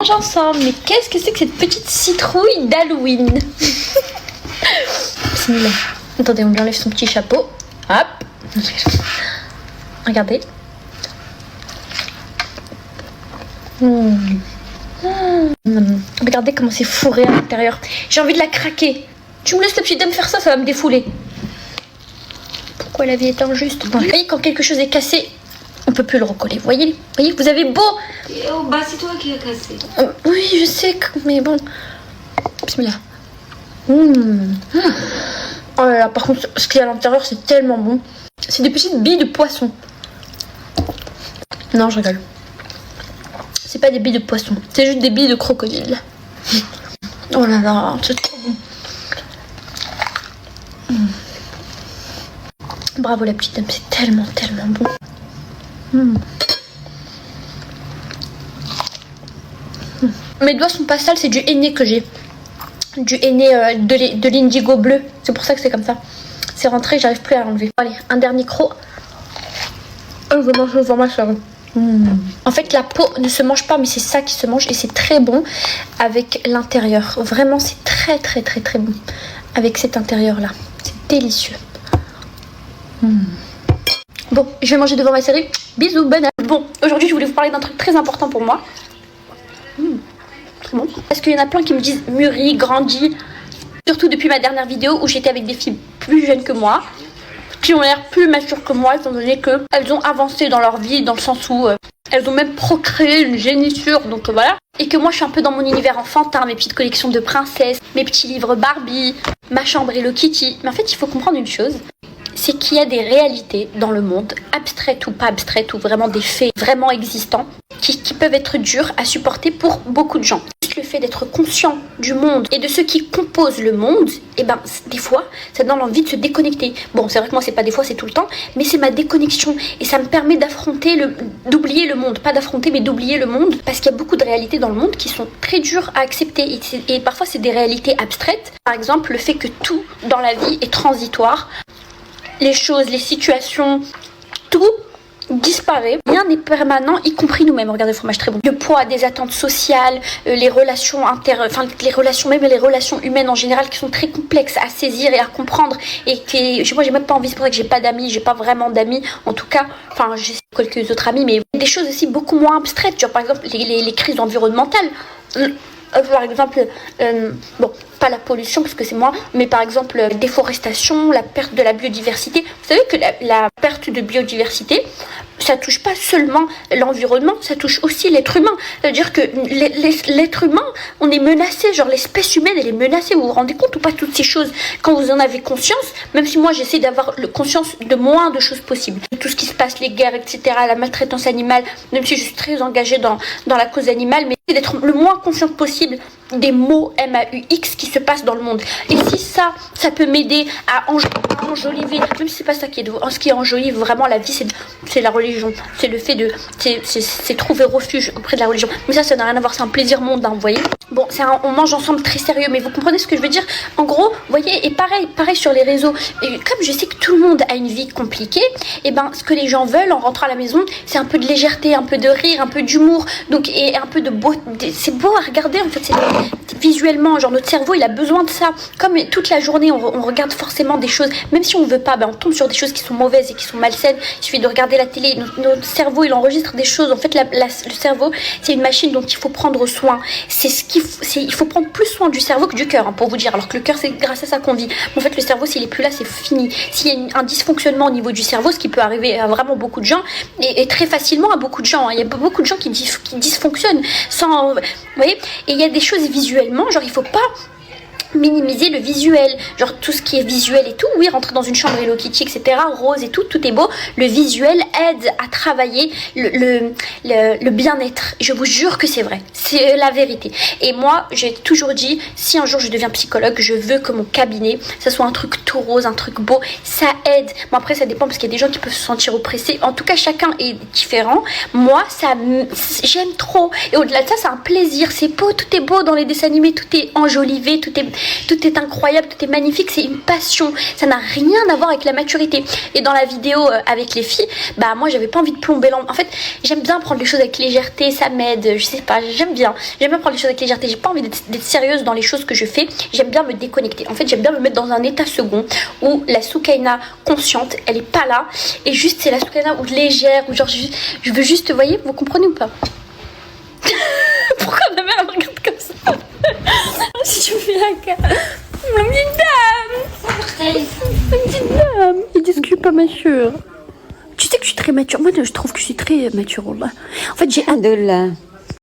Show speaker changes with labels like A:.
A: mange ensemble. Mais qu'est-ce que c'est que cette petite citrouille d'Halloween? Bismillah. Attendez, on lui enlève son petit chapeau. Hop. Regardez. Regardez comment c'est fourré à l'intérieur. J'ai envie de la craquer. Tu me laisses la petite dame faire ça, ça va me défouler. Pourquoi la vie est injuste? Vous voyez, quand quelque chose est cassé, on peut plus le recoller. Vous voyez, vous avez beau.
B: Oh, bah c'est toi qui l'as cassé.
A: Oui, je sais, mais bon. Bismillah. Oh là là, par contre, ce qu'il y a à l'intérieur, c'est tellement bon. C'est des petites billes de poisson. Non, je rigole. C'est pas des billes de poisson, c'est juste des billes de crocodile. Oh là là, c'est trop bon. Bravo la petite dame, c'est tellement bon. Mes doigts sont pas sales, c'est du henné que j'ai. Du henné de l'indigo bleu. C'est pour ça que c'est comme ça. C'est rentré, j'arrive plus à l'enlever. Allez, un dernier croc. Oh, je mange devant ma soeur. En fait, la peau ne se mange pas, mais c'est ça qui se mange et c'est très bon avec l'intérieur. Vraiment, c'est très bon avec cet intérieur-là. C'est délicieux. Bon, je vais manger devant ma série. Bisous, bonne année. Bon, aujourd'hui, je voulais vous parler d'un truc très important pour moi. Bon. Parce qu'il y en a plein qui me disent mûri, grandi. Surtout depuis ma dernière vidéo où j'étais avec des filles plus jeunes que moi, qui ont l'air plus matures que moi, étant donné qu'elles ont avancé dans leur vie, dans le sens où elles ont même procréé une géniture, donc voilà. Et que moi je suis un peu dans mon univers enfantin, mes petites collections de princesses, mes petits livres Barbie, ma chambre Hello Kitty. Mais en fait il faut comprendre une chose, c'est qu'il y a des réalités dans le monde, abstraites ou pas abstraites, ou vraiment des faits vraiment existants, qui peuvent être durs à supporter pour beaucoup de gens. Le fait d'être conscient du monde et de ce qui compose le monde, et ben des fois ça donne envie de se déconnecter. Bon, c'est vrai que moi c'est pas des fois, c'est tout le temps, mais c'est ma déconnexion et ça me permet d'oublier le monde, pas d'affronter mais d'oublier le monde, parce qu'il y a beaucoup de réalités dans le monde qui sont très dures à accepter et parfois c'est des réalités abstraites. Par exemple, le fait que tout dans la vie est transitoire, les choses, les situations, tout disparaît, rien n'est permanent, y compris nous-mêmes. Regardez le fromage très bon. Le poids des attentes sociales, les relations les relations, même les relations humaines en général, qui sont très complexes à saisir et à comprendre, et moi j'ai même pas envie, c'est pour ça que j'ai pas d'amis, j'ai pas vraiment d'amis, en tout cas, enfin j'ai quelques autres amis, mais des choses aussi beaucoup moins abstraites, genre par exemple les crises environnementales. Par exemple, bon, pas la pollution parce que c'est moi, mais par exemple la déforestation, la perte de la biodiversité. Vous savez que la perte de biodiversité, ça touche pas seulement l'environnement, ça touche aussi l'être humain. C'est-à-dire que l'être humain, on est menacé, genre l'espèce humaine, elle est menacée. Vous vous rendez compte ou pas toutes ces choses? Quand vous en avez conscience, même si moi j'essaie d'avoir conscience de moins de choses possibles, tout ce qui se passe, les guerres, etc., la maltraitance animale, même si je suis très engagée dans la cause animale, mais d'être le moins consciente possible des mots MAUX qui se passent dans le monde. Et si ça peut m'aider à enjoliver, même si c'est pas ça qui est ce qui enjolive vraiment la vie, c'est la religion, c'est le fait de c'est trouver refuge auprès de la religion. Mais ça n'a rien à voir, c'est un plaisir mondain, vous voyez. Bon, on mange ensemble très sérieux, mais vous comprenez ce que je veux dire. En gros, vous voyez, et pareil sur les réseaux, et comme je sais que tout le monde a une vie compliquée, et ben ce que les gens veulent en rentrant à la maison, c'est un peu de légèreté, un peu de rire, un peu d'humour, donc et un peu de beauté. C'est beau à regarder en fait, visuellement, genre notre cerveau il a besoin de ça. Comme toute la journée on regarde forcément des choses, même si on veut pas, on tombe sur des choses qui sont mauvaises et qui sont malsaines. Il suffit de regarder la télé, notre cerveau il enregistre des choses. En fait le cerveau c'est une machine dont il faut prendre soin. Il faut prendre plus soin du cerveau que du cœur, pour vous dire, alors que le cœur c'est grâce à ça qu'on vit. En fait le cerveau s'il est plus là c'est fini. S'il y a un dysfonctionnement au niveau du cerveau, ce qui peut arriver à vraiment beaucoup de gens et très facilement à beaucoup de gens, il y a beaucoup de gens qui dysfonctionnent sans, vous voyez. Et il y a des choses visuellement, genre il faut pas minimiser le visuel, genre tout ce qui est visuel et tout. Oui, rentrer dans une chambre Hello Kitty, etc., rose et tout est beau. Le visuel aide à travailler le bien-être. Je vous jure que c'est vrai, c'est la vérité. Et moi j'ai toujours dit, si un jour je deviens psychologue, je veux que mon cabinet ça soit un truc tout rose, un truc beau. Ça aide. Bon, après ça dépend parce qu'il y a des gens qui peuvent se sentir oppressés. En tout cas chacun est différent. Moi j'aime trop, et au-delà de ça c'est un plaisir. C'est beau, tout est beau dans les dessins animés, tout est enjolivé, tout est tout est incroyable, tout est magnifique, c'est une passion. Ça n'a rien à voir avec la maturité. Et dans la vidéo avec les filles, bah moi j'avais pas envie de plomber l'ambiance. En fait, j'aime bien prendre les choses avec légèreté, ça m'aide, je sais pas, j'aime bien prendre les choses avec légèreté. J'ai pas envie d'être sérieuse dans les choses que je fais. J'aime bien me déconnecter. En fait, j'aime bien me mettre dans un état second où la Soukaina consciente, elle est pas là, et juste c'est la Soukaina ou légère, ou genre je veux juste, vous voyez, vous comprenez ou pas? Pourquoi ma mère me regarde comme ça? Si je fais la cara. Ma petite dame, il discute pas mature. Tu sais que je suis très mature. Moi, je trouve que je suis très mature. En fait, j'ai
C: Alhamdulillah.